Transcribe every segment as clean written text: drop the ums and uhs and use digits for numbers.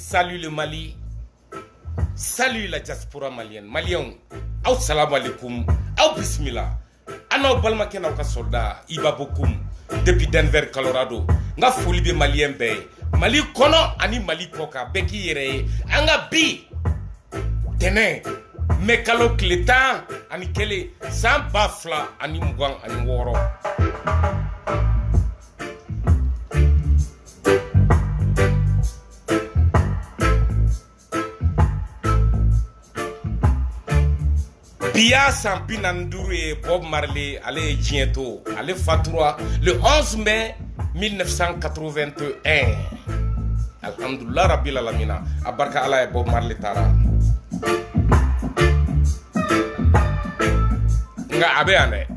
Salut le Mali. Salut la diaspora malienne. Maliens, aw salam alaikum, aw bismillah. Ana balma ken aw ka soldat Iba Bokoum depuis Denver, Colorado. Nga foli be malien be. Mali kono ani Mali koka beki yere. Anga bi. Tene me kalo kletan ani kele san bafla ani mugan ani woro. Bia Sampinandour et Bob Marley allaient bientôt, allaient fatura le 11 mai 1981. Alhamdulillah Rabbil Alamina. Abarka Allah et Bob Marley Tara. Nga abe ane.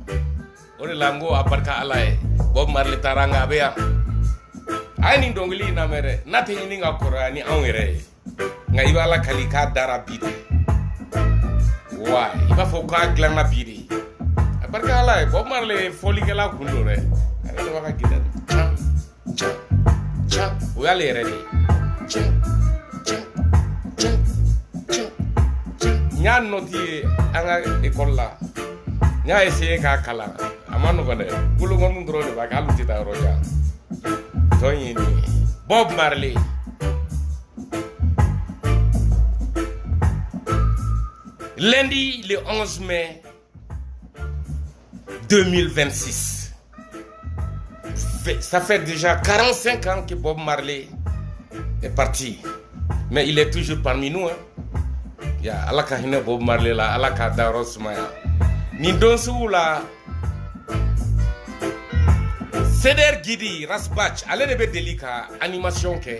Ore lango abarka Allah et Bob Marley Tara nga abe ya. Aini dongli na mere. Nate ini nga kora ni angere. Nga ibala kalika dara bidi. Why? Il va faut qu'on glane la biri. Parce que là, Bob Marley folie que la couleur. Elle doit pas quitter. Tcha. Où aller ready? Tcha. Nya noti anga école là. Nya essayer ka kala. Amano kone. Bulu ngon ndro ba ka luti ta roja. Toyini. Bob Marley. Lundi, le 11 mai 2026. Ça fait déjà 45 ans que Bob Marley est parti. Mais il est toujours parmi nous. Il y a Alaka Hine Bob Marley là, Alaka Daros Maya. Nindonsu là. Seder Gidi, Rasbach, allez de Delika, animation que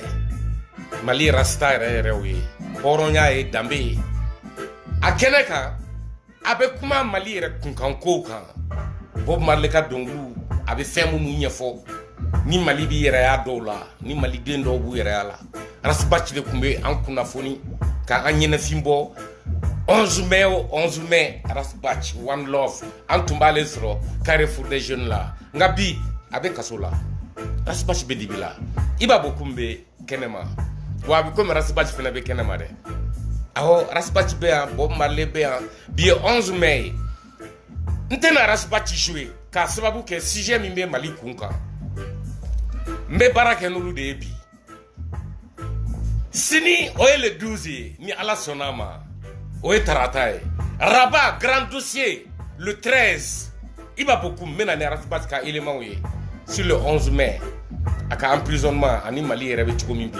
Mali Rasta Rewe, Boronya et Dambe. A Keneka, avec comment Mali est kunkanko Bob Marley ka dongu, avec fait mon fo, ni Mali bi yere dola, ni Mali dendo bu yere ala. Rasbach de kumbe en kunafoni, ka anyena simbo, 11 mai, Rasbach, One Love, en tumbale zro, Carrefour des jeunes là, Ngabi, avec Kasola, Rasbach bedibila, Iba Bokoum be Kenema, Wabi comme Rasbach fenabe Kenema de. Alors, Rasbach Béan, Bob Marley Béan, bien 11 mai. Nous avons Rasbach joué, car c'est pas que si j'ai mis Mali Kunka. Mais Baraka nous débi. Sini, oye le 12, ni ala sonama, oye taratae. Rabat, grand dossier, le 13. Il va beaucoup, mais n'a Rasbach ka élément sur le 11 mai. Aka emprisonnement, ani Mali et Rebe Tchoukomimbi.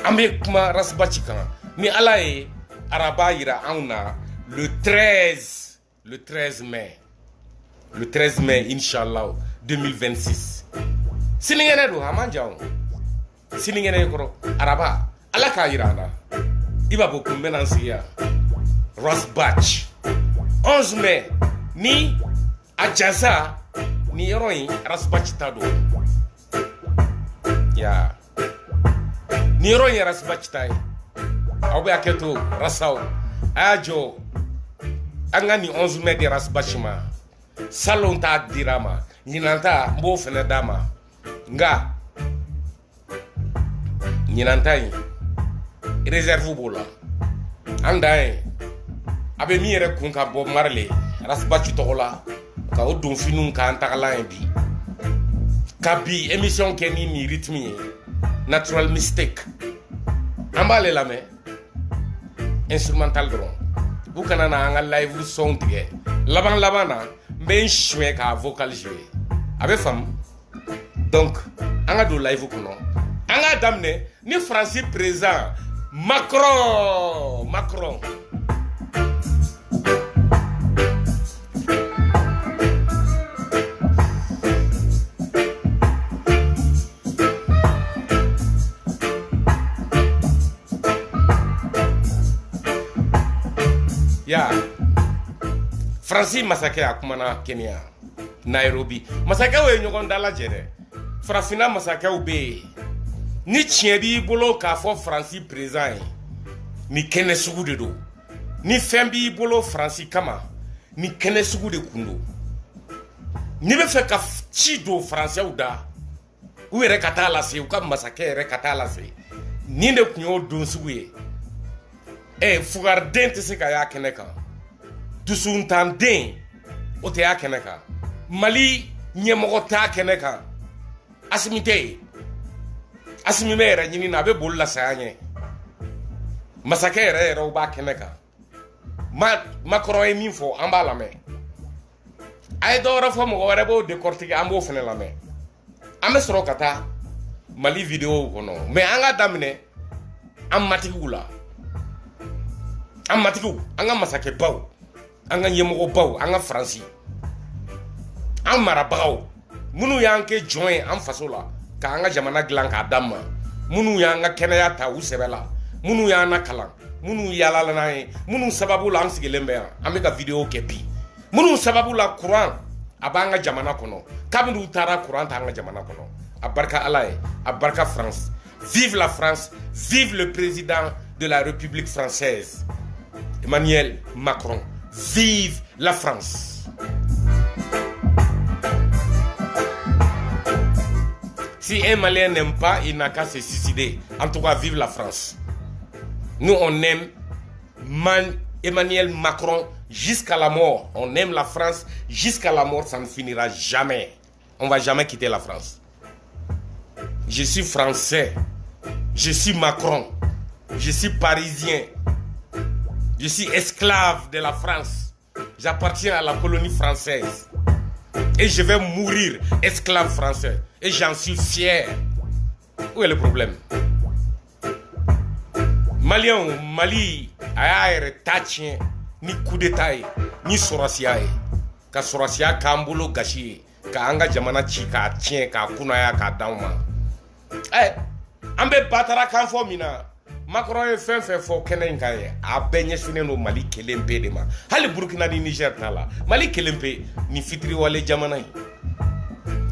Amé kuma Rasbach kan. Mais Allah est Araba ira auna le 13 mai. Le 13 mai, Inch'Allah, 2026. Siningene do hamanjaw. Siningene koro Araba. Allah ka ira na. Iba bokum menansiya. Rasbach. 11 mai. Ni Adjasa ni yoroi Rasbach tado. Ya. Ni yoroi Rasbach tai. Aube aketo rasao ajo angani 11 mai de Rasbachima salon ta dirama nyinanta mbo fene dama nga nyinanta yi réserve bola andai abe mi yere kun ka Bob Marley Rasbach tola ka odun finun ka antakala bi kabi émission keni ni rythme natural mistake ambale la me instrumental dron vous kana na nga live song tige laban labana ben choué ka vocal jouer avec femme donc anga do live kono anga damne ni Francis présent Macron ya Francis Masake akumana Kenya Nairobi Masake we nyogon dala jere Frafina Masake ube ni tienbi bolo ka fo Francis présent ni kene sugu de do ni fembi bolo Francis kama ni kene sugu de kundo ni be fe ka chi do Français ou da u yɛrɛ ka taa lase u ka masakɛ yɛrɛ ka taa lase nin de kun y'o don sugu ye fugariden tɛ se ka y'a kɛnɛ kan dusuntanden o tɛ y'a kɛnɛ kan Mali ɲɛmɔgɔ t'a kɛnɛ kan Asimi tɛ yen Asimi bɛ yɛrɛ ɲini na a bɛ boli la saya ɲɛ masakɛ yɛrɛ u b'a kɛnɛ kan Macron ye min fɔ an b'a lamɛn a ye dɔ wɛrɛ fɔ mɔgɔ wɛrɛ b'o décortiquer an b'o fɛnɛ lamɛn an bɛ sɔrɔ ka taa Mali vidéo kɔnɔ mais an ka daminɛ an matigiw la an matigiw an ka masakɛbaw an ka ɲɛmɔgɔbaw an ka Faransi an marabagaw minnu y'an kɛ jɔn ye an faso la k'an ka jamana dilan k'a d'an ma minnu y'an ka kɛnɛya ta u sɛbɛ la minnu y'an na kalan minnu yaalala n'an ye minnu sababu la an sigilen bɛ yan an bɛ ka vidéo kɛ bi minnu sababu la courant a b'an ka jamana kɔnɔ kabini u taara courant t'an ka jamana kɔnɔ a barika Ala ye a barika France vive la France vive le président de la République française Emmanuel Macron vive la France. Si un Malien n'aime pas, il n'a qu'à se suicider. En tout cas, vive la France. Nous, on aime Emmanuel Macron jusqu'à la mort. On aime la France jusqu'à la mort. Ça ne finira jamais. On ne va jamais quitter la France. Je suis français. Je suis Macron. Je suis parisien. Je suis esclave de la France. J'appartiens à la colonie française. Et je vais mourir esclave français. Et j'en suis fier. Où est le problème? Mali a yɛrɛ ta tiɲɛ ni coup d'état ye ni sɔrɔsiya ye ka sɔrɔsiya k'an bolo gasi ye ka an ka jamana ci k'a tiɲɛ k'a kunnaya k'a d'anw ma an bɛ batarakan fɔ min na Macron ye fɛn fɛn fɔ kɛnɛ in kan ye a bɛɛ ɲɛsinnen don Mali kelen pe de ma hali Burkina ni Niger t'a la Mali kelen pe ni fitiriwale jamana ye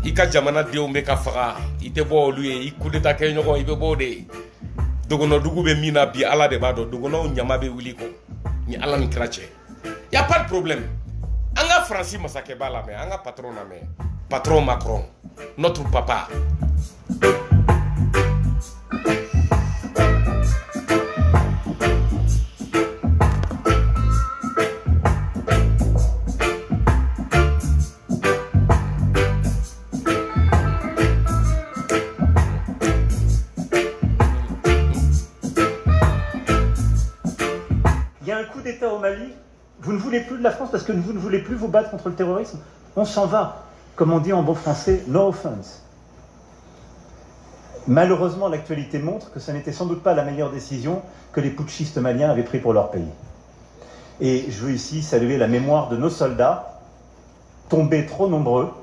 i ka jamanadenw bɛ ka faga i tɛ bɔ olu ye i coup d'état kɛ ɲɔgɔn i bɛ bɔ o de ye dogonodugu bɛ min na bi Ala de b'a dɔn dogonaw ɲama bɛ wuli kɔ ni Ala ni kira cɛ y a pas de problème an ka Faransi masakɛba lamɛn an ka patron lamɛn patron Macron notre papa. Au Mali, vous ne voulez plus de la France parce que vous ne voulez plus vous battre contre le terrorisme. On s'en va, comme on dit en bon français, no offense. Malheureusement, l'actualité montre que ce n'était sans doute pas la meilleure décision que les putschistes maliens avaient pris pour leur pays. Et je veux ici saluer la mémoire de nos soldats, tombés trop nombreux,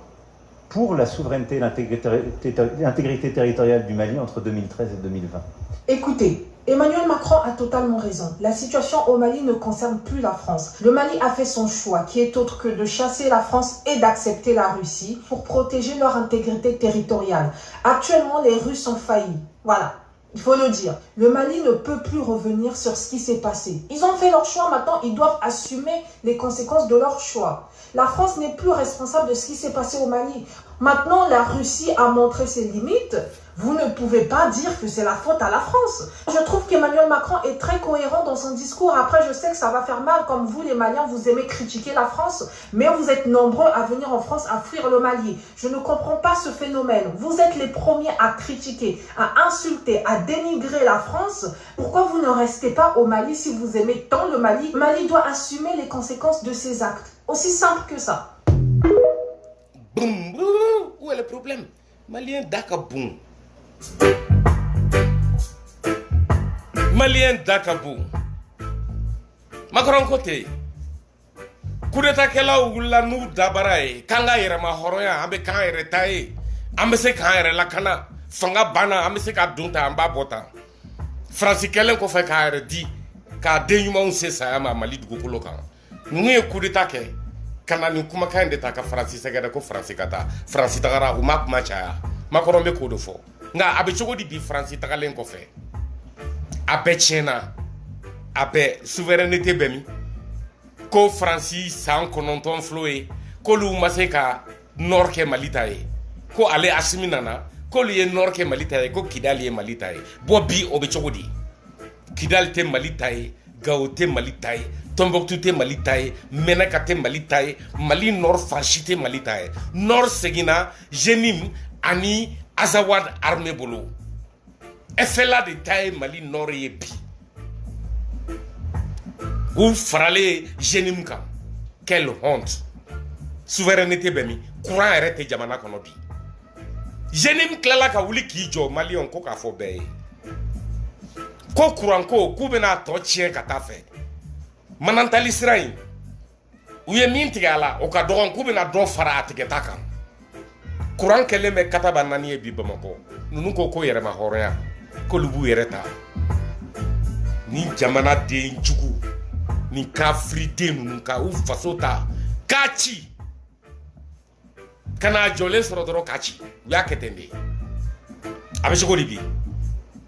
pour la souveraineté et l'intégrité territoriale du Mali entre 2013 et 2020. Écoutez, Emmanuel Macron a totalement raison. La situation au Mali ne concerne plus la France. Le Mali a fait son choix, qui est autre que de chasser la France et d'accepter la Russie pour protéger leur intégrité territoriale. Actuellement, les Russes ont failli. Voilà. Il faut le dire. Le Mali ne peut plus revenir sur ce qui s'est passé. Ils ont fait leur choix, maintenant ils doivent assumer les conséquences de leur choix. La France n'est plus responsable de ce qui s'est passé au Mali. Maintenant, la Russie a montré ses limites. Vous ne pouvez pas dire que c'est la faute à la France. Je trouve qu'Emmanuel Macron est très cohérent dans son discours. Après, je sais que ça va faire mal, comme vous les Maliens, vous aimez critiquer la France, mais vous êtes nombreux à venir en France à fuir le Mali. Je ne comprends pas ce phénomène. Vous êtes les premiers à critiquer, à insulter, à dénigrer la France. Pourquoi vous ne restez pas au Mali si vous aimez tant le Mali? Le Mali doit assumer les conséquences de ses actes. Aussi simple que ça. Boum, boum, où est le problème? Malien d'Akabou. Malien d'Akabou. Macron côté. Coup d'état kela wula nou dabara ye. Kanga yere ma horoya ambe kan yere taye. Ambe se kan yere lakana. Fanga bana ambe se ka dunta amba bota. Fransi kelen ko fe kan yere di. Ka denyuma on se sa ma Mali dugukolo kan. Nungu ye coup d'état ke. Kana ni kuma kan de ta ka Fransi segede ko Fransi kata. Fransi tagara u ma kuma chaya. Macron be ko do fo. Nga abe chogo di bi Fransi tagalen ko fe. Abe chena. Abe souveraineté bemi. Ko Fransi san kononton floé. Ko lu maseka nord ke Malita ye. Ko ale asimi nana ko le nord ke Mali ta ye ko Kidal ye Mali ta ye bo bi o be chogodi Kidal te Mali ta ye Gao te Mali ta ye Tombouctou te Mali ta ye Menaka te Mali ta ye Mali nord fanchi te Mali ta ye nord segina Jenim ani Azawad armée bolo FLA de ta ye Mali nord ye bi ou farale Jenim kam quelle honte souveraineté bemi courant arrêté jamana kono bi Jenim klala ka wuli ki jo Malion ko ka fo be ko courant ko ku bena to chien ka ta fe manantali sirain u ye min tigala o ka dogon ku bena do fara atigeta kan courant kele me kataba nani e bi bamako nunu ko ko yere ma horoya ko lubu yere ta ni jamana de njugu ni kafri de nunu ka u fasota kachi kana jole soro doro kachi ya ketende abe shogori bi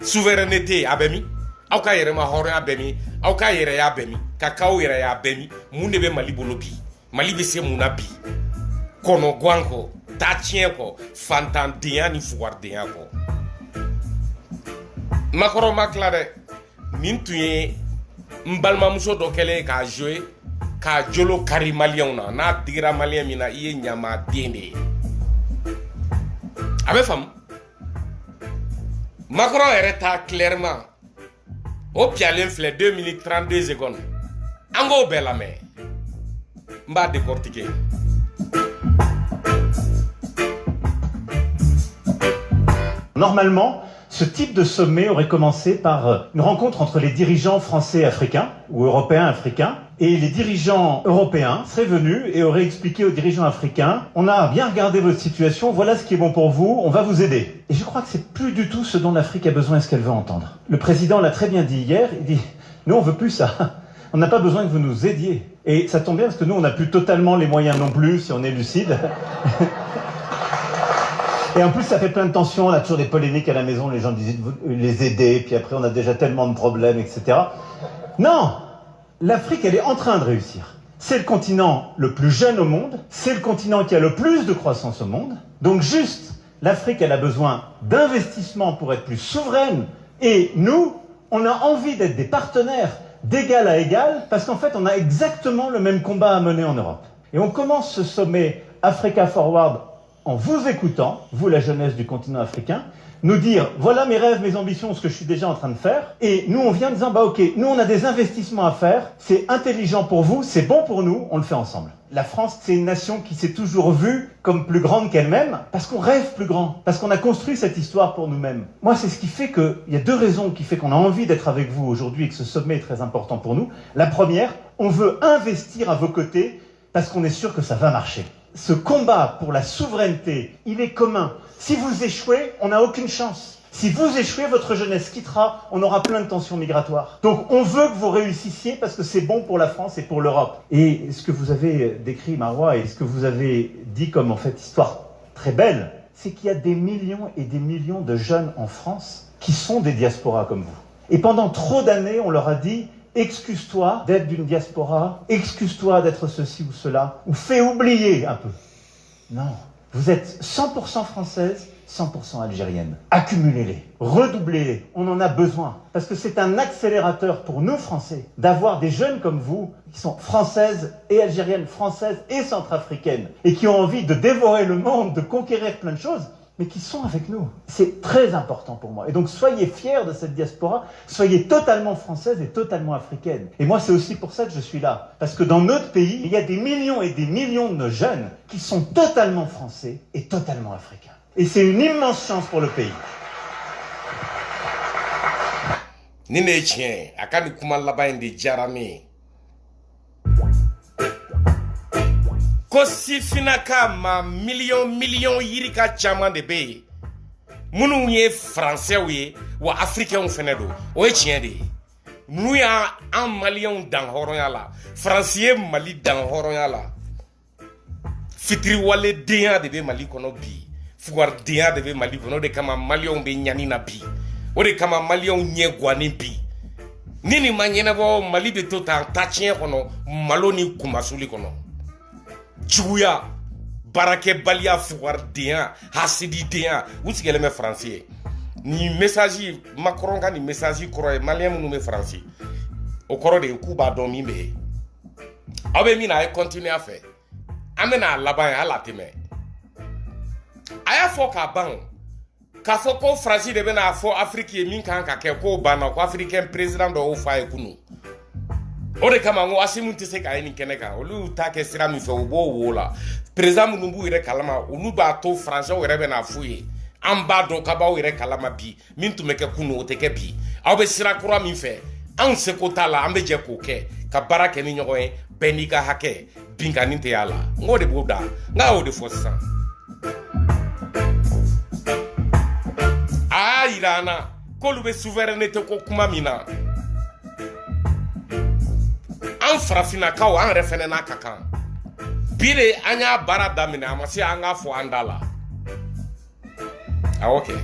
souveraineté abemi au ka yere ma hore abemi au ka yere ya abemi kakao yere ya abemi munde be Mali bolo bi Mali be se muna bi kono gwanko tachien ko fantandia ni fuwardia ko makoro maklade mintuye mbalma muso do kele ka jouer ka jolo kari malien na digira malien mina iye nyama dende abe fam Macron est clairement au pialen flé 2 minutes 32 secondes ango bela me mba décortiquer Normalement, ce type de sommet aurait commencé par une rencontre entre les dirigeants français africains ou européens africains et les dirigeants européens seraient venus et auraient expliqué aux dirigeants africains « On a bien regardé votre situation, voilà ce qui est bon pour vous, on va vous aider ». Et je crois que c'est plus du tout ce dont l'Afrique a besoin et ce qu'elle veut entendre. Le président l'a très bien dit hier, il dit « Nous on veut plus ça, on n'a pas besoin que vous nous aidiez ». Et ça tombe bien parce que nous on n'a plus totalement les moyens non plus si on est lucide. Et en plus, ça fait plein de tensions, on a toujours des polémiques à la maison, les gens disent les aider, puis après on a déjà tellement de problèmes, etc. Non, l'Afrique, elle est en train de réussir. C'est le continent le plus jeune au monde, c'est le continent qui a le plus de croissance au monde. Donc juste, l'Afrique, elle a besoin d'investissements pour être plus souveraine. Et nous, on a envie d'être des partenaires d'égal à égal, parce qu'en fait, on a exactement le même combat à mener en Europe. Et on commence ce sommet Africa Forward en vous écoutant, vous la jeunesse du continent africain, nous dire voilà mes rêves, mes ambitions, ce que je suis déjà en train de faire. Et nous on vient en disant bah ok, nous on a des investissements à faire, c'est intelligent pour vous, c'est bon pour nous, on le fait ensemble. La France, c'est une nation qui s'est toujours vue comme plus grande qu'elle-même, parce qu'on rêve plus grand, parce qu'on a construit cette histoire pour nous-mêmes. Moi, c'est ce qui fait que, il y a deux raisons qui fait qu'on a envie d'être avec vous aujourd'hui et que ce sommet est très important pour nous. La première, on veut investir à vos côtés parce qu'on est sûr que ça va marcher. Ce combat pour la souveraineté, il est commun. Si vous échouez, on n'a aucune chance. Si vous échouez, votre jeunesse quittera, on aura plein de tensions migratoires. Donc on veut que vous réussissiez parce que c'est bon pour la France et pour l'Europe. Et ce que vous avez décrit, Marois, et ce que vous avez dit comme en fait histoire très belle, c'est qu'il y a des millions et des millions de jeunes en France qui sont des diasporas comme vous. Et pendant trop d'années, on leur a dit excuse-toi d'être d'une diaspora, excuse-toi d'être ceci ou cela, ou fais oublier un peu. Non, vous êtes 100% française, 100% algérienne. Accumulez-les, redoublez-les, on en a besoin. Parce que c'est un accélérateur pour nous Français d'avoir des jeunes comme vous qui sont françaises et algériennes, françaises et centrafricaines, et qui ont envie de dévorer le monde, de conquérir plein de choses, mais qui sont avec nous. C'est très important pour moi. Et donc soyez fiers de cette diaspora, soyez totalement française et totalement africaine. Et moi c'est aussi pour ça que je suis là. Parce que dans notre pays, il y a des millions et des millions de nos jeunes qui sont totalement français et totalement africains. Et c'est une immense chance pour le pays. Nine chien, akani kuma labain de jarame. Kosi finaka ma million yirika chaman de be. Munu ye français ou africain fene do. O e chien de. Munu ya an malien dan horonya la. Français Mali dan horonya la. Fitri wale deya de be Mali kono bi. Fugar deya de be Mali kono de kama malien be nyani na bi. O de kama malien nye gwani bi. Nini manyene bo Mali be tota tachien kono maloni kumasuli kono. Juya barakɛbaliya fugaridenya hasididenya u sigilen bɛ faransi ye nin message Macron ka nin message kɔrɔ ye maliyɛn minnu bɛ faransi o kɔrɔ de ye k'u b'a dɔn min bɛ yen aw bɛ min na a ye continuer a fɛ an bɛna a laban ye hali a tɛ mɛn a y'a fɔ k'a ban k'a fɔ ko faransi de bɛna fɔ afiriki ye min kan ka kɛ k'o banna ko africain président dɔ y'o fɔ a ye kunun o de kama n ko Asimu tɛ se k'a ye nin kɛnɛ kan olu y'u ta kɛ sira min fɛ u b'o wo la président minnu b'u yɛrɛ kalama olu b'a to français yɛrɛ bɛna f'u ye an b'a dɔn k'a b'aw yɛrɛ kalama bi min tun bɛ kɛ kunun o tɛ kɛ bi aw bɛ sira kura min fɛ anw seko t'a la an bɛ jɛ k'o kɛ ka baara kɛ ni ɲɔgɔn ye bɛɛ n'i ka hakɛ binkani tɛ y'a la n k'o de b'o da n k'a y'o de fɔ sisan a y'a yira an na k'olu bɛ souveraineté ko kuma min na an farafinnakaw an yɛrɛ fɛnɛ n'a ka kan bi de an y'a baara daminɛ a ma se an k'a fɔ an da la awɔ kɛ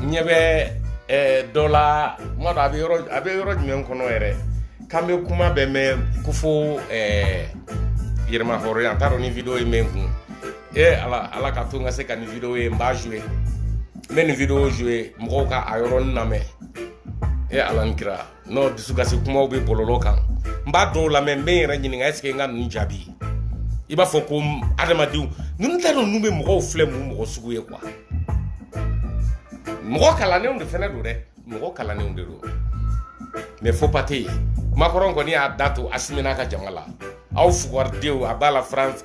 n ɲɛ bɛ dɔ la kuma dɔ a bɛ yɔrɔ jumɛn kɔnɔ yɛrɛ k'an bɛ kuma bɛɛ mɛn ko fo yɛrɛma hɔrɔnya an t'a dɔn ni video ye mɛn kun ala ka to n ka se ka nin video ye n b'a jouer n bɛ nin video jouer mɔgɔw ka a yɔrɔnin lamɛn ala ni kira n'o dusukasi kumaw bɛ bɔlɔlɔ kan n b'a dɔw lamɛn n bɛ n yɛrɛ ɲininka est-ce que n ka ninnu jaabi i b'a fɔ ko adamadenw ninnu tɛ dɔn ninnu bɛ mɔgɔw filɛ mun mɔgɔ sugu ye quoi mɔgɔ kalannenw de fɛnɛ don dɛ mɔgɔ kalannenw de don mais faux pas tɛ yen Macron kɔni y'a da to Assimi n'a ka jama la aw fugaridenw a b'a la France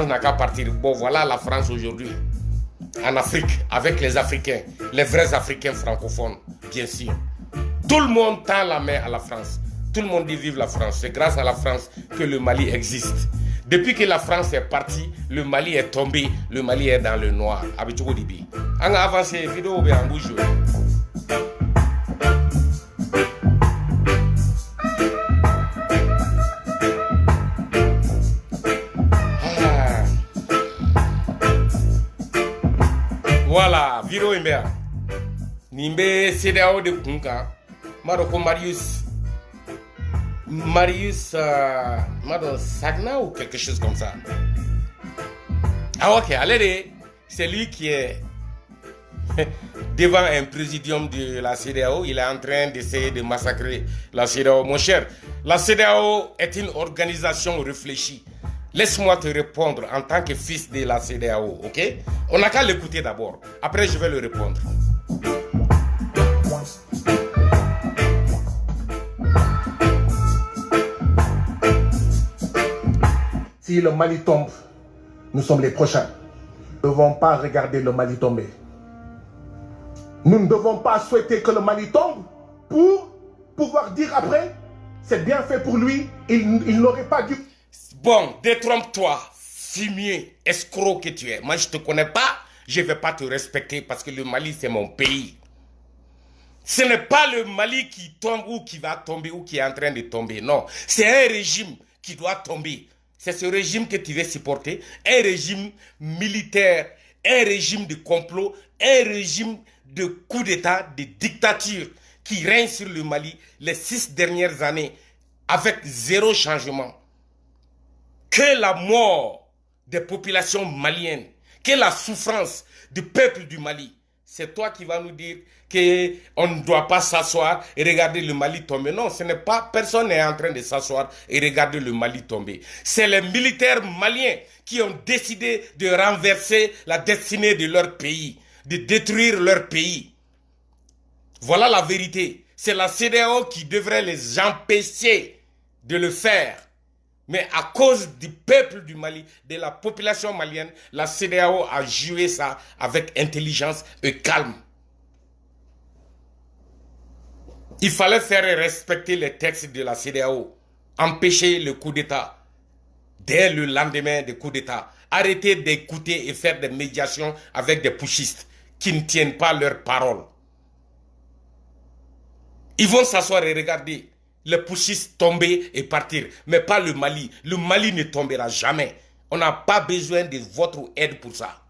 n'a qu'à partir bon voilà la France aujourd'hui en Afrique avec les Africains les vrais Africains francophones bien sûr tout le monde tend la main à la France tout le monde dit vive la France c'est grâce à la France que le Mali existe depuis que la France est partie le Mali est tombé le Mali est dans le noir a bɛ cogo di bi an ka avancer vidéo bɛ an b'u jouer voilà vidéo in bɛ yan nin bɛ CEDEAO de kun kan n b'a dɔn ko Marius Sagna ou quelque chose comme ça. Ah ok, allez, c'est lui qui est devant un présidium de la CEDEAO. Il est en train d'essayer de massacrer la CEDEAO. Mon cher, la CEDEAO est une organisation réfléchie. Laisse-moi te répondre en tant que fils de la CEDEAO, ok? On n'a qu'à l'écouter d'abord. Après, je vais le répondre. Si le Mali tombe, nous sommes les prochains. Nous ne devons pas regarder le Mali tomber. Nous ne devons pas souhaiter que le Mali tombe pour pouvoir dire après, c'est bien fait pour lui, il n'aurait pas dû... Bon, détrompe-toi, fumier, escroc que tu es. Moi, je ne te connais pas, je ne vais pas te respecter parce que le Mali, c'est mon pays. Ce n'est pas le Mali qui tombe ou qui va tomber ou qui est en train de tomber. Non, c'est un régime qui doit tomber. C'est ce régime que tu veux supporter, un régime militaire, un régime de complot, un régime de coup d'État, de dictature qui règne sur le Mali les 6 dernières années avec zéro changement. Que la mort des populations maliennes, que la souffrance du peuple du Mali. C'est toi qui vas nous dire qu'on ne doit pas s'asseoir et regarder le Mali tomber. Non, ce n'est pas, personne n'est en train de s'asseoir et regarder le Mali tomber. C'est les militaires maliens qui ont décidé de renverser la destinée de leur pays, de détruire leur pays. Voilà la vérité. C'est la CEDEAO qui devrait les empêcher de le faire. Mais à cause du peuple du Mali, de la population malienne, la CEDEAO a joué ça avec intelligence et calme. Il fallait faire respecter les textes de la CEDEAO, empêcher le coup d'État dès le lendemain du coup d'État, arrêter d'écouter et faire des médiations avec des putschistes qui ne tiennent pas leurs paroles. Ils vont s'asseoir et regarder les putschistes tomber et partir, mais pas le Mali. Le Mali ne tombera jamais. On n'a pas besoin de votre aide pour ça.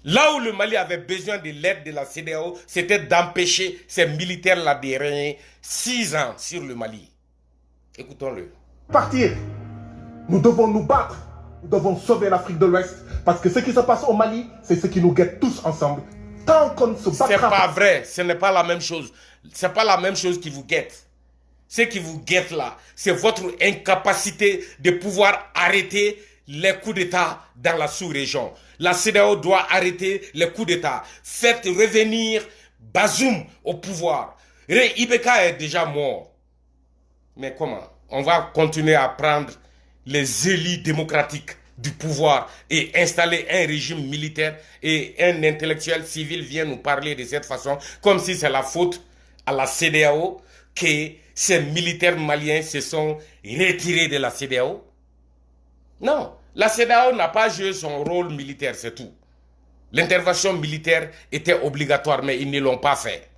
Là où le Mali avait besoin de l'aide de la CEDEAO, c'était d'empêcher ces militaires-là de régner 6 ans sur le Mali. Écoutons-le. Partir. Nous devons nous battre Nous devons sauver l'Afrique de l'Ouest parce que ce qui se passe au Mali, c'est ce qui nous guette tous ensemble. Tant qu'on ne se battra pas... C'est pas vrai, ce n'est pas la même chose. C'est pas la même chose qui vous guette. Ce qui vous guette là, c'est votre incapacité de pouvoir arrêter les coups d'État dans la sous-région. La CEDEAO doit arrêter les coups d'État. Faites revenir Bazoum au pouvoir. Ibeka est déjà mort. Mais comment? On va continuer à prendre les élites démocratiques du pouvoir et installer un régime militaire et un intellectuel civil vient nous parler de cette façon, comme si c'est la faute à la CEDEAO que ces militaires maliens se sont retirés de la CEDEAO. Non, la CEDEAO n'a pas joué son rôle militaire, c'est tout. L'intervention militaire était obligatoire, mais ils ne l'ont pas fait.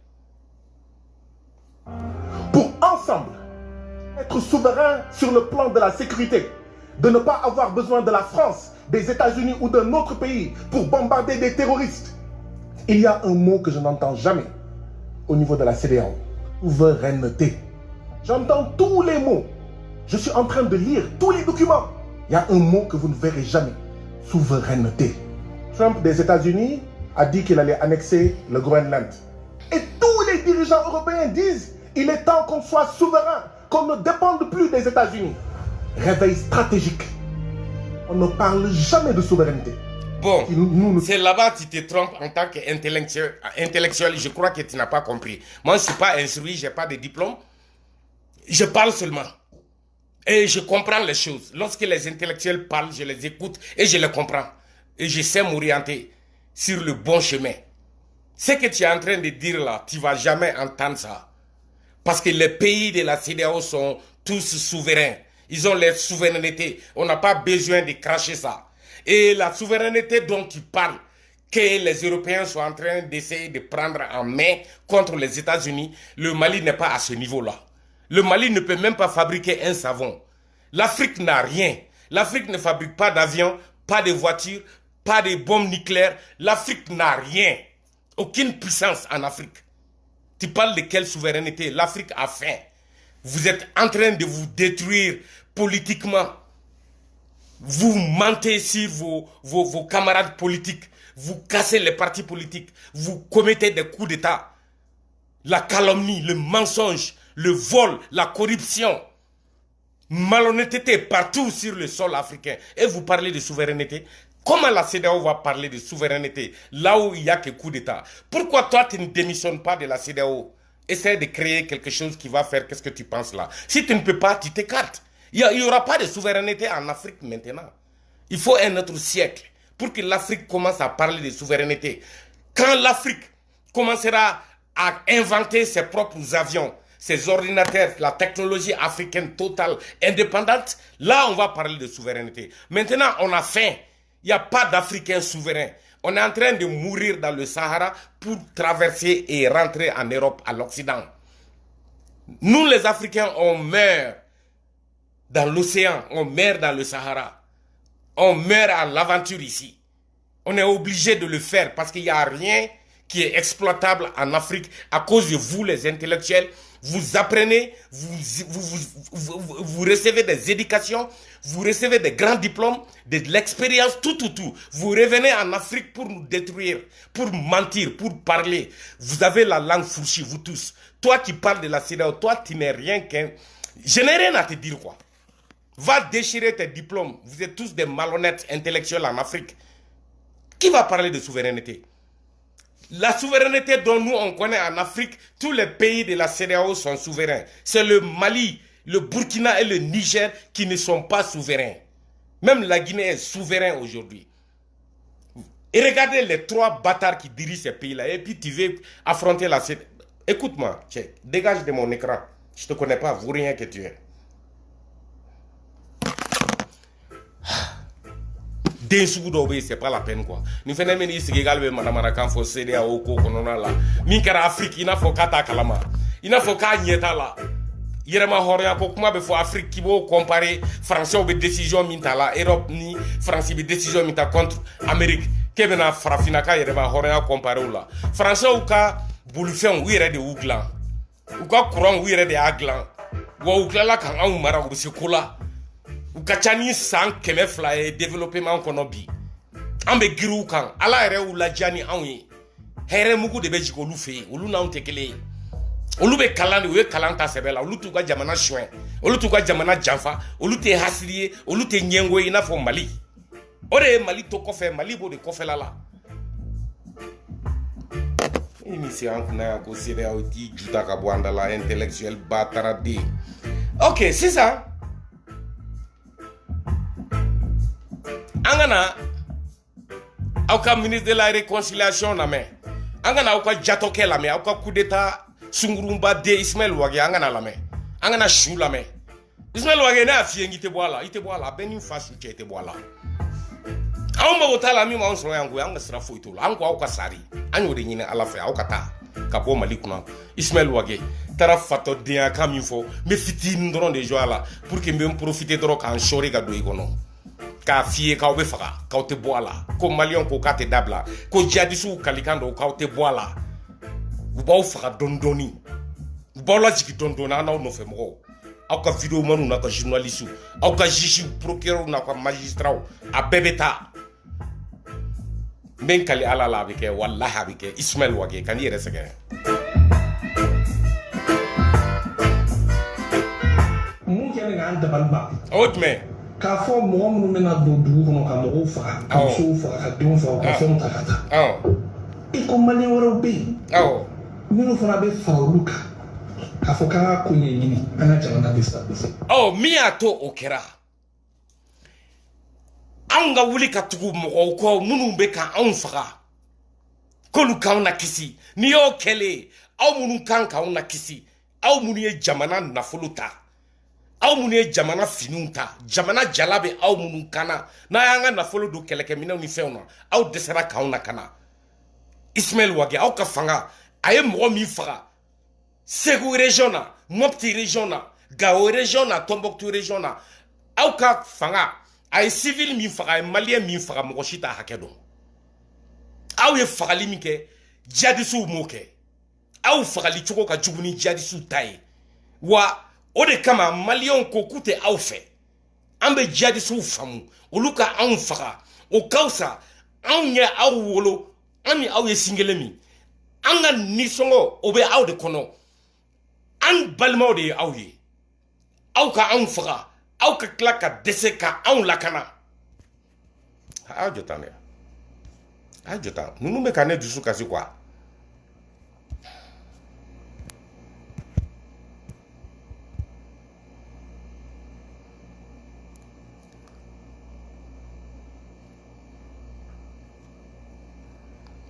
Pour ensemble être souverains sur le plan de la sécurité, de ne pas avoir besoin de la France, des États-Unis ou d'un autre pays pour bombarder des terroristes. Il y a un mot que je n'entends jamais au niveau de la CEDEAO. Souveraineté. J'entends tous les mots. Je suis en train de lire tous les documents. Il y a un mot que vous ne verrez jamais. Souveraineté. Trump des États-Unis a dit qu'il allait annexer le Groenland. Et tous les dirigeants européens disent il est temps qu'on soit souverain, qu'on ne dépende plus des États-Unis. Réveil stratégique. On ne parle jamais de souveraineté. Bon, c'est là-bas que tu te trompes en tant qu'intellectuel. Je crois que tu n'as pas compris. Moi, je ne suis pas instruit, je n'ai pas de diplôme. Je parle seulement. Et je comprends les choses. Lorsque les intellectuels parlent, je les écoute et je les comprends. Et je sais m'orienter sur le bon chemin. Ce que tu es en train de dire là, tu ne vas jamais entendre ça. Parce que les pays de la CEDEAO sont tous souverains. Ils ont leur souveraineté. On n'a pas besoin de cracher ça. Et la souveraineté dont tu parles, que les Européens sont en train d'essayer de prendre en main contre les États-Unis, le Mali n'est pas à ce niveau-là. Le Mali ne peut même pas fabriquer un savon. L'Afrique n'a rien. L'Afrique ne fabrique pas d'avions, pas de voitures, pas de bombes nucléaires. L'Afrique n'a rien. Aucune puissance en Afrique. Tu parles de quelle souveraineté? L'Afrique a faim. Vous êtes en train de vous détruire politiquement. Vous mentez sur vos camarades politiques. Vous cassez les partis politiques. Vous commettez des coups d'État. La calomnie, le mensonge, le vol, la corruption. Malhonnêteté partout sur le sol africain. Et vous parlez de souveraineté? Comment la CEDEAO va parler de souveraineté là où il n'y a que coup d'État? Pourquoi toi tu ne démissionnes pas de la CEDEAO? Essaie de créer quelque chose qui va faire qu'est-ce que tu penses là. Si tu ne peux pas, tu t'écartes. Il n'y aura pas de souveraineté en Afrique maintenant. Il faut un autre siècle pour que l'Afrique commence à parler de souveraineté. Quand l'Afrique commencera à inventer ses propres avions, ses ordinateurs, la technologie africaine totale, indépendante, là on va parler de souveraineté. Maintenant on a faim. Il n'y a pas d'Africains souverains. On est en train de mourir dans le Sahara pour traverser et rentrer en Europe, à l'Occident. Nous les Africains, on meurt dans l'océan, on meurt dans le Sahara. On meurt à l'aventure ici. On est obligé de le faire parce qu'il n'y a rien qui est exploitable en Afrique à cause de vous les intellectuels. Vous apprenez, vous recevez des éducations, vous recevez des grands diplômes, de l'expérience, tout. Vous revenez en Afrique pour nous détruire, pour mentir, pour parler. Vous avez la langue fourchue, vous tous. Toi qui parles de la CEDEAO, toi tu n'es rien qu'un... Je n'ai rien à te dire quoi. Va déchirer tes diplômes. Vous êtes tous des malhonnêtes intellectuels en Afrique. Qui va parler de souveraineté? La souveraineté dont nous on connaît en Afrique, tous les pays de la CEDEAO sont souverains. C'est le Mali, le Burkina et le Niger qui ne sont pas souverains. Même la Guinée est souverain aujourd'hui. Et regardez les trois bâtards qui dirigent ces pays-là. Et puis tu veux affronter la CEDEAO. Écoute-moi, dégage de mon écran. Je ne te connais pas, vous rien que tu es. Den sugu dɔw bɛ c'est pas la peine quoi ni fɛnɛ min i sigi k'ale bɛ manamana kan fɔ CEDEAO ko kɔnɔna la min kɛra Afrique i n'a fɔ k'a t'a kalama i n'a fɔ k'a ɲɛ t'a la yɛrɛma hɔrɔnya ko kuma bɛ fɔ Afrique k'i b'o comparer Français bɛ décision min ta la Europe ni France bɛ décision min ta contre Amérique k'e bɛna farafinna ka yɛrɛma hɔrɔnya comparer o la Français ka bolifɛnw u yɛrɛ de y'u dilan u ka courant u yɛrɛ de y'a dilan wa u tilala k'anw mara u bɛ se ko la u ka ca ni san 200 ye développement kɔnɔ bi an bɛ giriw kan ala yɛrɛ y'u ladiya ni anw ye hɛrɛ mugu de bɛ jigin olu fɛ yen olu n'anw tɛ kelen ye olu bɛ kalan de u ye kalan ta sɛbɛ la olu t'u ka jamana soin olu t'u ka jamana janfa olu tɛ hasidi ye olu tɛ ɲɛngo ye i n'a fɔ Mali o de ye Mali to kɔfɛ Mali b'o de kɔfɛla la ni se an kunna yan ko CEDEAO ti juta ka bɔ an da la intellectuel ba taara den ok sisan an kana aw ka ministre de la réconciliation lamɛn an kana aw ka jatɔkɛ lamɛn aw ka coup d'état sungurunba den Ismaël Ouague an kana lamɛn an kana su lamɛn Ismaël Ouague ne y'a f'i ye n k'i tɛ bɔ a la i tɛ bɔ a la a bɛɛ ni fa su cɛ i tɛ bɔ a la anw mago t'a la min b'anw sɔrɔ yan koyi an ka sira foyi t'o la an ko aw ka sari an y'o de ɲini ala fɛ aw ka taa ka bɔ Mali kunna Ismaël Ouague taara fatɔdenya kan min fɔ n bɛ fitinin dɔrɔn de jɔ a la pour que n bɛ n profiter dɔrɔn k'an sɔɔri ka don i kɔnɔ k'a f'i ye k'aw bɛ faga k'aw tɛ bɔ a la ko maliyɛnw ko k'a tɛ dabila ko jihadistes kalikan don k'aw tɛ bɔ a la u b'aw faga dɔɔni dɔɔni u b'aw lajigin dɔɔni dɔɔni an n'aw nɔfɛ mɔgɔw aw ka vidéomanw n'a ka journalistes aw ka juges procureurs n'a ka magistrats a bɛɛ bɛ taa n bɛ n kali ala la a bɛ kɛ walahi a bɛ kɛ Ismaël Ouague ka n'i yɛrɛ sɛgɛn mun kɛlen k'an dabali ban o jumɛn k'a fɔ mɔgɔ minnu bɛna don dugu kɔnɔ ka mɔgɔw faga ka musow faga ka denw faga ka fɛnw ta ka taa i ko maliyɛn wɛrɛw bɛ yen minnu fana bɛ fara olu kan k'a fɔ k'an ka ko ɲɛɲini an ka jamana bɛ stabiliser min y'a to o kɛra anw ka wuli ka tugu mɔgɔw kɔ minnu bɛ ka anw faga k'olu k'anw na kisi n'i y'o kɛlen aw minnu kan k'anw na kisi aw minnu ye jamana nafolo ta aw minnu ye jamana finiw ta jamana jala bɛ aw minnu kan na n'a y'an ka nafolo don kɛlɛkɛminɛnw ni fɛnw na aw dɛsɛra k'anw na ka na Ismaël Ouague aw ka fanga a ye mɔgɔ min faga Segu région na Mopti région na Gao région na Tombouctou région na aw ka fanga a ye civil min faga a ye maliyɛn min faga mɔgɔ si t'a hakɛ dɔn aw ye fagali min kɛ jihadistes m'o kɛ aw fagali cogo ka jugu ni jihadistes ta ye wa o de kama maliyɛnw ko k'u tɛ aw fɛ an bɛ jihadistes faamu olu ka anw faga o ka fisa anw ye aw wolo an ni aw ye sin kelen min an ka nisɔngɔ o bɛ aw de kɔnɔ an balimaw de ye aw ye aw ka anw faga aw ka tila ka dɛsɛ ka anw lakana a y'a jɔ tan dɛ a y'a jɔ tan ninnu bɛ ka ne dusu kasi quoi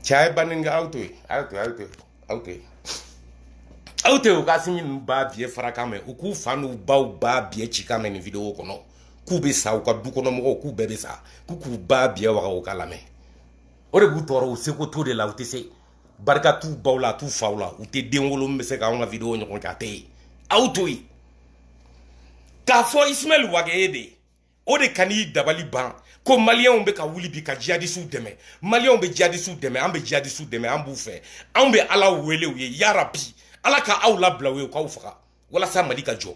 cɛ a ye banni kɛ aw to yen aw to yen aw to yen aw to yen aw tɛ u ka simi ninnu b'a biye fara kan mɛn u k'u fa n'u baw b'a biye ci kan mɛn nin vidéo kɔnɔ k'u bɛ sa u ka du kɔnɔ mɔgɔw k'u bɛɛ bɛ sa k'u b'a biye waga u ka lamɛn o de b'u tɔɔrɔ u seko t'o de la u tɛ se barika t'u baw la t'u faw la u tɛ den wolo min bɛ se k'anw ka vidéo ɲɔgɔn kɛ a tɛ yen aw to yen k'a fɔ Ismaël Ouague ye de o de ka n'i dabali ban ko maliyɛnw bɛ ka wuli bi ka jihadistes dɛmɛ maliyɛnw bɛ jihadistes dɛmɛ an bɛ jihadistes dɛmɛ an b'u fɛ anw bɛ ala wele u ye yarabi ala ka aw labila u ye k'aw faga walasa Mali ka jɔ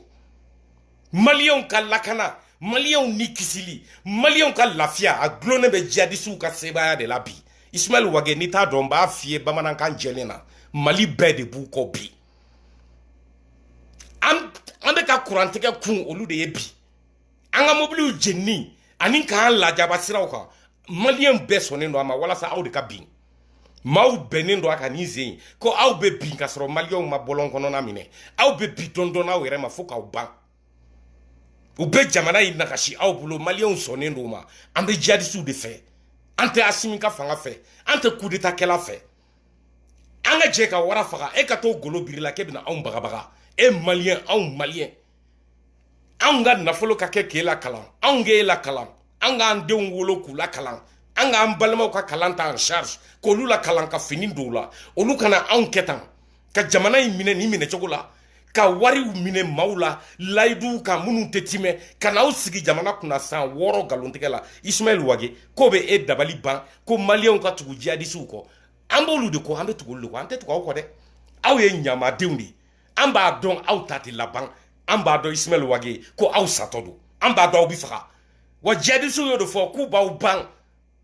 maliyɛnw ka lakana maliyɛnw ni kisili maliyɛnw ka lafiya a gulonnen bɛ jihadistes ka sebaaya de la bi Ismaël Ouague n'i t'a dɔn n b'a f'i ye bamanankan jɛlen na Mali bɛɛ de b'u kɔ bi an bɛ ka kurantigɛ kun olu de ye bi an ka mobiliw jenini ani k'an lajaba siraw kan maliyɛn bɛɛ sɔnnen don a ma walasa aw de ka bin maaw bɛnnen don a kan ni sen ko aw bɛ bin ka sɔrɔ maliyɛnw ma bɔlɔn kɔnɔna minɛ aw bɛ bin dɔɔni aw yɛrɛ ma fo k'aw ban u bɛ jamana in nagasi aw bolo maliyɛnw sɔnnen don ma an bɛ jihadistes de fɛ an tɛ Asimi ka fanga fɛ an tɛ coup d'état kɛla fɛ an ka jɛ ka wara faga e ka t'o golo biri la k'e bɛna anw bagabaga e maliyɛn anw maliyɛn anw ka nafolo ka kɛ k'e la kalan anw k'e la kalan an k'an denw wolo k'u la kalan an k'an balimaw ka kalan ta en charge k'olu la kalan ka fini don u la olu kana anw kɛ tan ka jamana in minɛ nin minɛ cogo la ka wariw minɛ maaw la layiduw kan minnu tɛ timɛ ka n'aw sigi jamana kunna san 6 nkalontigɛ la Ismaël Ouague k'o bɛ e dabali ban ko maliyɛnw ka tugu jihadistes kɔ an b'olu de kɔ an bɛ tugu olu de kɔ an tɛ tugu aw kɔ dɛ aw ye ɲamadenw de an b'a dɔn aw ta tɛ laban an b'a dɔn Ismaël Ouague ko aw satɔ don an b'a dɔn aw bi faga wa jihadistes y'o de fɔ k'u b'aw ban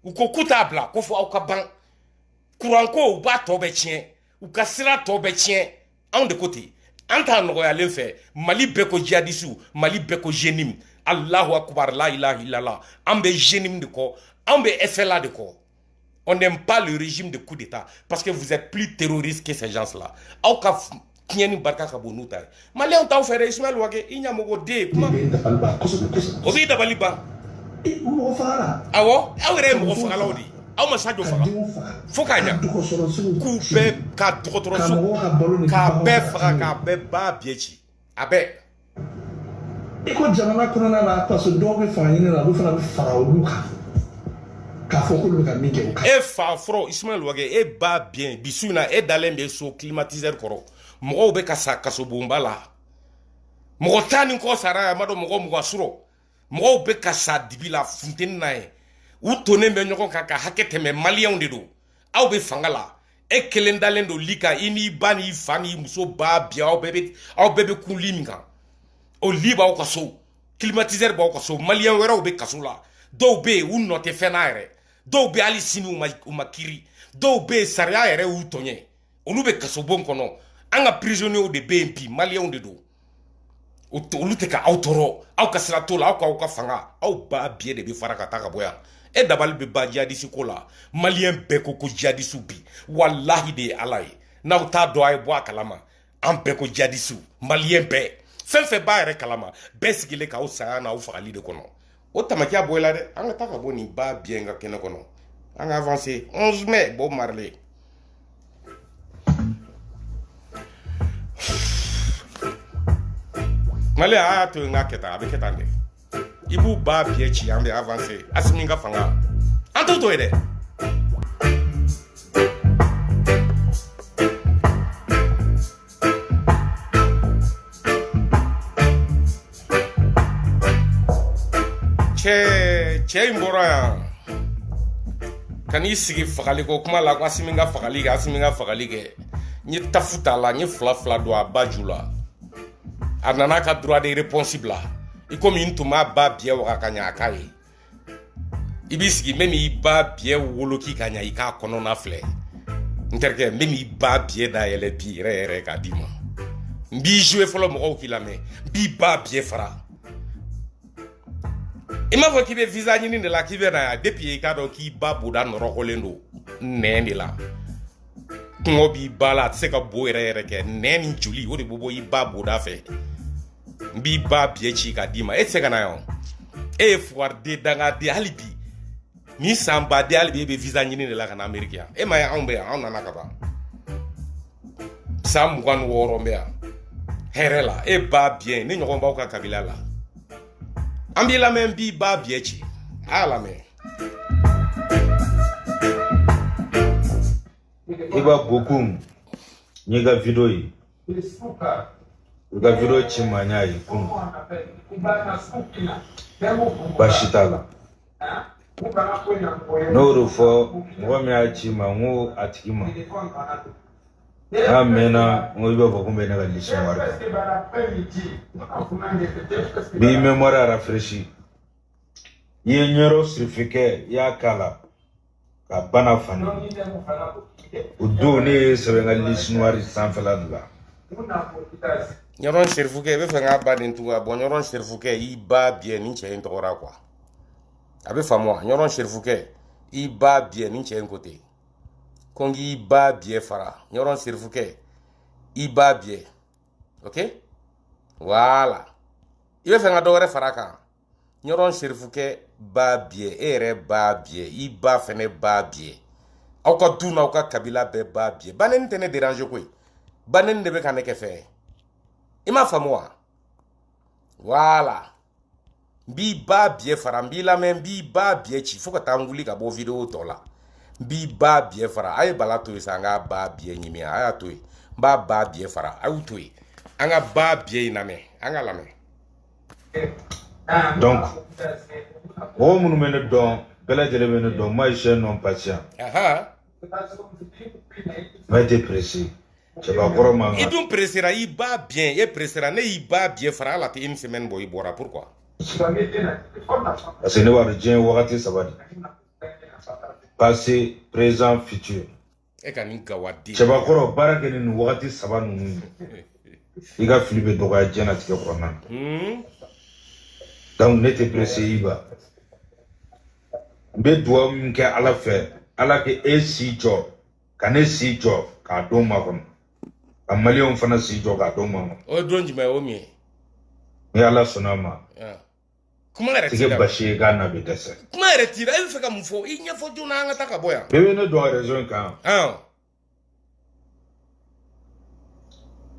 u ko k'u t'a bila ko fɔ aw ka ban kuranko u b'a tɔ bɛɛ tiɲɛ u ka sira tɔ bɛɛ tiɲɛ anw de ko ten an t'a nɔgɔyalen fɛ Mali bɛɛ ko jihadistes Mali bɛɛ ko jenim Allahu akbar la ilaha illallah an bɛ jenim de kɔ an bɛ FLA de kɔ. On n'aime pas le régime de coup d'état parce que vous êtes plus terroristes que ces gens-là. Aw ka tiɲɛni barika ka bon n'u ta ye. Maliyɛnw t'aw fɛ dɛ Ismaël Wage i ɲɛmɔgɔ den kuma. O b'i dabali ban. Mɔgɔ fagala. Awɔ aw yɛrɛ ye mɔgɔ fagalaw de ye. Aw ma Sadio faga. Fo k'a ɲa. K'u bɛɛ ka dɔgɔtɔrɔso k'a bɛɛ faga k'a bɛɛ ba biɲɛ ci. A bɛɛ. I ko jamana kɔnɔna na parce que dɔw bɛ fanga ɲini na olu fana bɛ fara olu kan. K'a fɔ k'olu bɛ ka min kɛ o kan. E fa fɔlɔ Ismaël Wage e ba bien bisu in na e dalen bɛ so climatiseur kɔrɔ mɔgɔw bɛ ka sa kasobonba la mɔgɔ tan ni kɔ sara yan ma dɔn mɔgɔ mugan sɔrɔ mɔgɔw bɛ ka sa dibi la funteni na ye u tonnen bɛ ɲɔgɔn kan ka hakɛ tɛmɛ maliyɛnw de don aw bɛ fanga la e kelen dalen don li kan i n'i ba n'i fa n'i muso ba bien aw bɛɛ bɛ kun li min kan o li b'aw ka so climatiseur b'aw ka so maliyɛn wɛrɛw bɛ kaso la dɔw bɛ yen u nɔ tɛ fɛn na yɛrɛ dɔw bɛ hali sini u ma kiri dɔw bɛ yen sariya yɛrɛ y'u tɔɲɛ olu bɛ kasobon kɔnɔ an ka prisonniers de bɛ yen bi maliyɛnw de don olu tɛ ka aw tɔɔrɔ aw ka sira t'o la aw k'aw ka fanga aw ba biye de bɛ fara ka taa ka bɔ yan e dabali bɛ ban jihadiste ko la maliyɛn bɛɛ ko jihadistes bi walahi de ye ala ye n'aw t'a dɔn a ye bɔ a kalama an bɛɛ ko jihadistes maliyɛn bɛɛ fɛn fɛn b'a yɛrɛ kalama bɛɛ sigilen k'aw saya n'aw fagali de kɔnɔ o tamakiya bɔ i la dɛ an ka taa ka bɔ nin ba biɲɛ ka kɛnɛ kɔnɔ an ka avancer 11 mai Bob Marley Mali a y'a to yen k'a kɛ tan a bɛ kɛ tan dɛ i b'u ba biɲɛ ci an bɛ avancer Asimi ka fanga an t'o to ye dɛ cɛ in bɔra yan ka n'i sigi fagali ko kuma la ko Asimi ka fagali kɛ n ye tafu t'a la n ye fila don a ba ju la a nana ka droit de réponse bila i komi n tun b'a ba biɲɛ waga ka ɲa a k'a ye i b'i sigi n bɛ n'i ba biɲɛ woloki ka ɲa i k'a kɔnɔna filɛ n terikɛ n bɛ n'i ba biɲɛ dayɛlɛ bi yɛrɛ k'a d'i ma n b'i jouer fɔlɔ mɔgɔw k'i lamɛn n b'i ba biɲɛ fara i m'a fɔ k'i bɛ visa ɲini de la k'i bɛ na yan depuis i k'a dɔn k'i ba boda nɔrɔgɔlen don nɛn de la kɔngɔ b'i ba la a tɛ se ka bo yɛrɛ kɛ nɛn ni joli o de bɛ bɔ i ba boda fɛ n b'i ba biɲɛ ci k'a d'i ma e tɛ se ka na yan e ye fugariden dangaden hali bi ni san baden hali bi e bɛ visa ɲini de la ka na Ameriki yan e ma ye anw bɛ yan anw nana ka ban san 26 n bɛ yan hɛrɛ la e ba biɲɛ ne ɲɔgɔn b'aw ka kabila la an b'i lamɛn n b'i ba biɲɛ ci a y'a lamɛn. Iba bokum ni ga video yi ga video ci ma nya yi kun bashitala no rufo ngo mi a ci ma ngo atiki ma amena ngo iba bokum be na ga lishin warka bi memoria rafreshi ye nyoro sifike ya kala ka bana fani udoni sebenga lisnuari sanfela dula nyoron serfuke be fanga ba den tuga bo nyoron serfuke i ba bien ni cɛ in tɔgɔra quoi a bɛ faamu wa nyoron serfuke i ba bien ni cɛ in côté kongi i ba bien fara nyoron serfuke i ba bien ok voilà i bɛ fanga dɔ wɛrɛ fara kan nyoron serfuke ba bien e yɛrɛ ba bien i ba fɛnɛ ba bien aw ka du n'aw ka kabila bɛɛ ba biɲɛ baneni tɛ ne déranger koyi baneni de bɛ ka ne kɛ fɛn ye i m'a faamu wa voilà n b'i ba biɲɛ fara n b'i lamɛn n b'i ba biɲɛ ci fo ka taa n wuli ka bɔ video tɔ la n b'i ba biɲɛ fara a ye bala to yen sa an k'a ba biɲɛ ɲimi a y'a to yen n b'a ba biɲɛ fara a y'u to yen an ka ba biɲɛ in lamɛn an ka lamɛn. donc o minnu bɛ ne dɔn bɛɛ lajɛlen bɛ ne dɔn moi je suis non patient mais t'es pressé cɛbakɔrɔ man i dun pressera i ba bien e pressera ne y'i ba bien fara ala tɛ une semaine bɔ i bɔra pourquoi parce que ne b'a dɔn diɲɛ wagati saba de passé présent futur e ka nin gawadi cɛbakɔrɔ baara kɛ ni nin wagati saba ninnu i ka fili bɛ dɔgɔya diɲɛlatigɛ kɔnɔna na donc ne tɛ pressé i ba n bɛ dugawu min kɛ ala fɛ ala kɛ e si jɔ ka ne si jɔ k'a don makɔnɔ ka maliyɛnw fana si jɔ k'a don makɔnɔ o ye don jumɛn o min ye ni ala sɔnna ma kuma yɛrɛ tigɛ basi ye k'a na bɛ dɛsɛ kuma yɛrɛ t'i la e bɛ fɛ ka mun fɔ i ɲɛfɔ joona an ka taa ka bɔ yan bɛɛ bɛ ne dɔn réseau in kan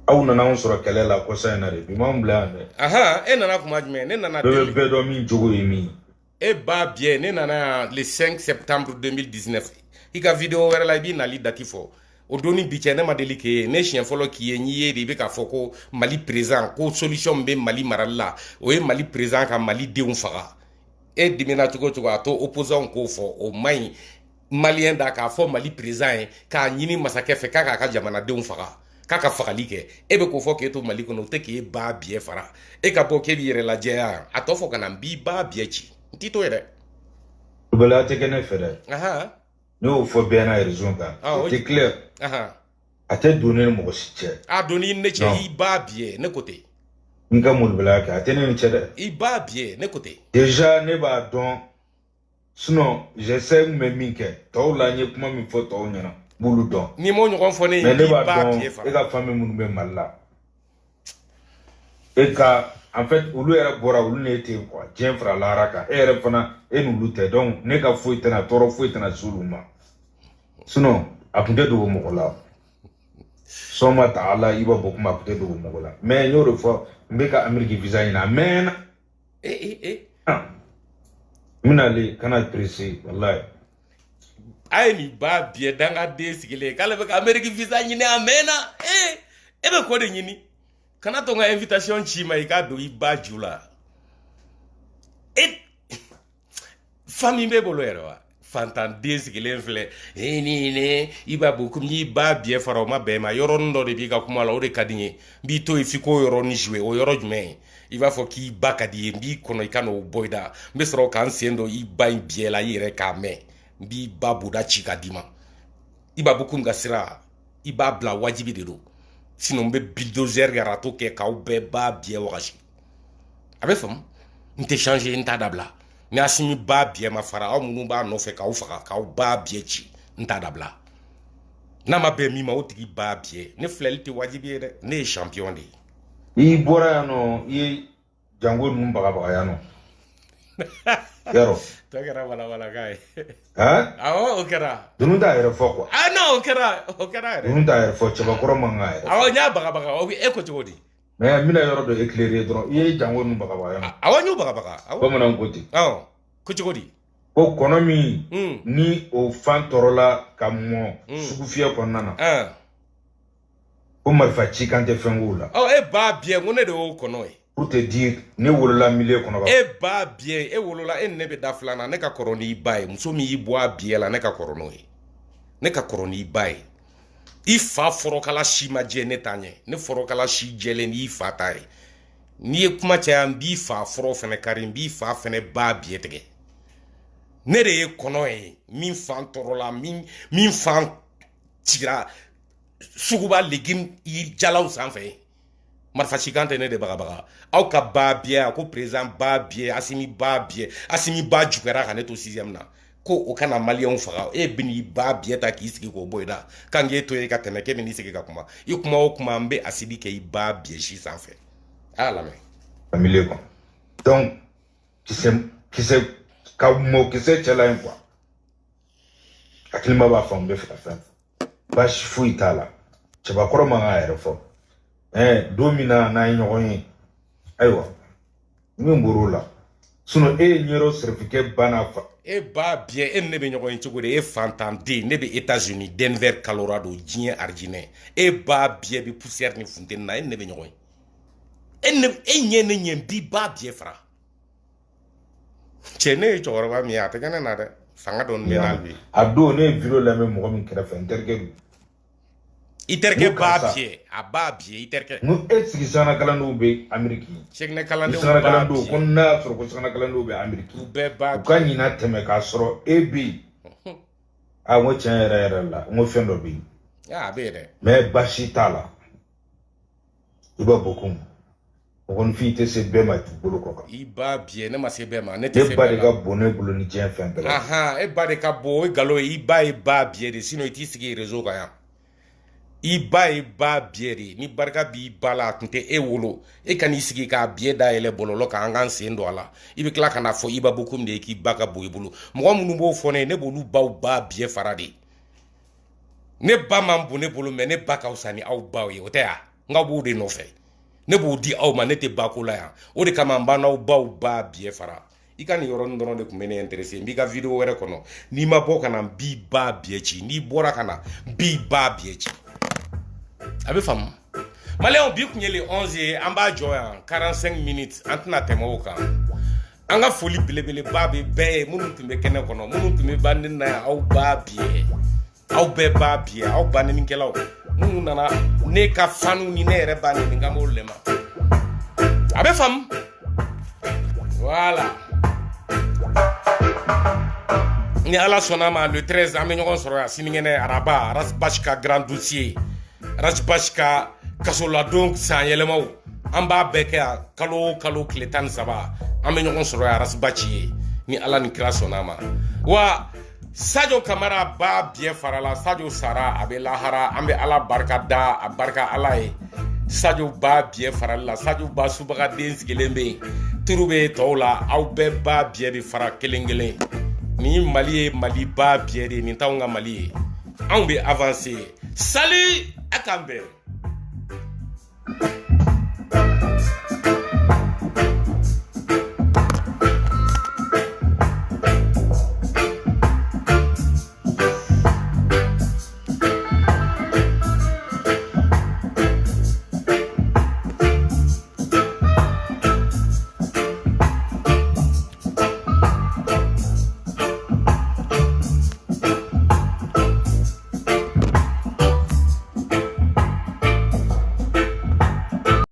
aw nana anw sɔrɔ kɛlɛ la kɔsa in na de bi m'anw bila yan dɛ e nana kuma jumɛn ne nana bɛɛ bɛ bɛɛ dɔn min jogo ye min e ba bien ne nana yan le 5 septembre 2019 i ka vidéo wɛrɛ la i b'i nali dati fɔ o doni bi cɛ ne ma deli k'e ye ne siɲɛ fɔlɔ k'i ye n'i ye de i bɛ k'a fɔ ko mali président ko solution min bɛ mali marali la o ye mali président ka mali denw faga e dimina cogo o cogo a to opposant k'o fɔ o man ɲi maliyɛn da k'a fɔ mali président ye k'a ɲini masakɛ fɛ k'a k'a ka jamanadenw faga k'a ka fagali kɛ e bɛ k'o fɔ k'e to mali kɔnɔ o tɛ k'e ba biɛ fara e ka bɔ k'e b'i yɛrɛ lajɛ yan a tɔ fɔ ka na n b'i ba biɛ ci n t'i to ye dɛ bala tɛ kɛ ne fɛ dɛ ne y'o fɔ bɛɛ n'a réseau kan c'est clair a tɛ don ne ni mɔgɔ si cɛ a don ni ne cɛ i ba biɛ ne ko ten n ka molobaliya kɛ a tɛ ne ni cɛ dɛ i ba biɛ ne ko ten déjà ne b'a dɔn sinon j'essaie n bɛ min kɛ tɔw la n ye kuma min fɔ tɔw ɲɛna b'olu dɔn ni m'o ɲɔgɔn fɔ ne ye mais ne b'a ba dɔn biɛ fara e ka famille minnu bɛ mali la e ka en fait olu yɛrɛ bɔra olu ne tɛ quoi diɲɛ fara lahara kan e yɛrɛ fana e n'olu tɛ donc ne ka foyi tɛna tɔɔrɔ foyi tɛna s'olu ma sinon a tun tɛ dogo mɔgɔ la sɔn ma ta ala i b'a bɔ kuma a tun tɛ dogo mɔgɔ la mais n y'o de fɔ n bɛ ka Amérique visa ɲini a mɛnna n bɛna ale kana pressé wallahi a ye nin ba biɛ dangaden sigilen k'ale bɛ ka Amérique visa ɲini a mɛnna e bɛ ko de ɲini kana to n ka invitation ci ma i k'a don i ba ju la fa min b'e bolo yɛrɛ wa fantanden sigilen filɛ ne i b'a bɔ komi i ba biɛ fara o ma bɛn ma yɔrɔnin dɔ de b'i ka kuma la o de ka di n ye n b'i to yen f'i k'o yɔrɔnin jouer o yɔrɔ jumɛn ye i b'a fɔ k'i ba ka di ye n b'i kɔnɔ i ka n'o bɔ i da n bɛ sɔrɔ k'an sen don i ba in biɛ la i yɛrɛ k'a mɛn n b'i ba boda ci ka d'i ma i b'a bɔ komi ka sira i b'a bila wajibi de don sinon n bɛ bulldozer arato kɛ k'aw bɛɛ ba biɛ wagasi a bɛ faamu n tɛ changer n t'a dabila ni Asimi ba biɛ ma fara aw minnu b'a nɔfɛ k'aw faga k'aw ba biɛ ci n t'a dabila n'a ma bɛn min ma o tigi ba biɛ ne filɛli tɛ wajibi ye dɛ ne ye champion de ye i bɔra yan nɔ i ye jango ninnu bagabaga yan nɔ yarɔ tɔ kɛra walawalakan ye hein awɔ o kɛra dunun t'a yɛrɛ fɔ quoi non o kɛra yɛrɛ dunun t'a yɛrɛ fɔ cɛbakɔrɔ man kan yɛrɛ awɔ n y'a bagabaga o bɛ e ko cogo di mais n bɛna yɔrɔ dɔ éclairer dɔrɔn i ye jango ninnu bagabaga yan nɔ awɔ n y'o bagabaga bamananw ko ten awɔ ko cogo di ko kɔnɔ min ni o fan tɔɔrɔla ka mɔ sugu fiyɛ kɔnɔna na ko marifa ci kan tɛ fɛn k'o la e ba biɛ ko ne de y'o kɔnɔ ye pour te dire ne wolola milieu kɔnɔ e ba biɛ e wolola e ni ne bɛ da filanan ne ka kɔrɔ n'i ba ye muso min y'i bɔ a biɛ la ne ka kɔrɔ n'o ye ne ka kɔrɔ n'i ba ye i fa fɔrɔkala si ma jɛ ne t'a ɲɛ ne fɔrɔkala si jɛlen n'i fa ta ye n'i ye kuma caya n b'i fa fɔrɔ fɛnɛ kari n b'i fa fɛnɛ ba biɛ tigɛ ne de ye kɔnɔ ye min fan tɔɔrɔla min fan cira suguba légume jalaw sanfɛ marifa cikan tɛ ne de bagabaga aw ka ba biɛ a ko président ba biɛ Asimi ba biɛ Asimi ba juguyara ka ne to 6e na ko o kana maliyɛnw faga e bɛ n'i ba biɛ ta k'i sigi k'o bɔ i da kan k'e to yen ka tɛmɛ k'e bɛ n'i sigi ka kuma i kuma o kuma n bɛ asidi kɛ i ba biɛ si sanfɛ a y'a lamɛn milieu kɔnɔ donc kisɛ ka mɔ kisɛ cɛla yen quoi hakilima b'a faamu n bɛ fɛ ka fɛn fɔ baasi foyi t'a la cɛbakɔrɔ man kan yɛrɛ fɔ don min na n'an ye ɲɔgɔn ye ayiwa min bɔr'o la sinon e ye ɲɛrɔ sɛrifikɛ ba n'a fa e ba biɛ e ne bɛ ɲɔgɔn ye cogo di e fantanden ne bɛ États-Unis Denver Colorado diɲɛ arijinɛ e ba biɛ bɛ poussière ni funteni na e ne bɛ ɲɔgɔn ye e ɲɛ ne ɲɛ n b'i ba biɛ fara cɛ ne ye cɛkɔrɔba min ye a tɛ kɛ ne na dɛ fanga dɔɔni bɛ n'a bi a don ne ye video lamɛn mɔgɔ min kɛrɛfɛ n terikɛ don iterke ba biye a ba biye iterke mu sigi sana kalando be ameriki chegne kalande sana kalando ko na soro ko sana kalando be ameriki be ba ko ni na teme ka soro ebi a mo chenere la mo fendo bi ya be de mais bashitala iba bokum on fite se be ma tu bolo ko iba biye ne ma se be ma ne te se be ba de ga bonne bolo ni jen fen be aha e ba de ka bo e galo iba biye de sino iti sigi réseau ka ya iba biere ni barka bi bala tunte e wolo e kan isigi ka bie da ele bololo ka angan sendo ala ibi kla kana fo iba bokum de ki baka bo ibulu mo munu bo fone ne bolu ba bie farade ne ba mambu ne bolu me ne baka usani au ba ye otea nga bo de no fe ne bo di au ma ne te bakula ya o de kama mba na ba bie fara ikani yoro ndono de kumene interesse mbi ka video were kono ni ma boka na bi ba bie chi ni bora kana bi ba bie chi abe fam maléon bi kunyele 11 amba joya 45 minutes antna temoka anga foli belebele babe be munu tumbe kene kono munu tumbe bandin na au babie au be babie au banin kelaw munu nana ne ka fanu ni ne re banin ngamo lema abe fam voilà ni ala sonama le 13 amenyon soro siningene araba rasbashka grand dossier Rajbashka kasola donc san yelemaw amba beke kalo kletan saba ambe ñokon soro ya rasbachi ni ala ni kira sonama wa Sadio Kamara ba bien farala Sadio Sara abe lahara ambe ala barka da barka ala e Sadio ba bien farala Sadio ba subaga densigelembe turube tola au be ba bien de fara kelengele ni Mali ba bien de ni tawnga Mali on be avancer. Salut à Campbell.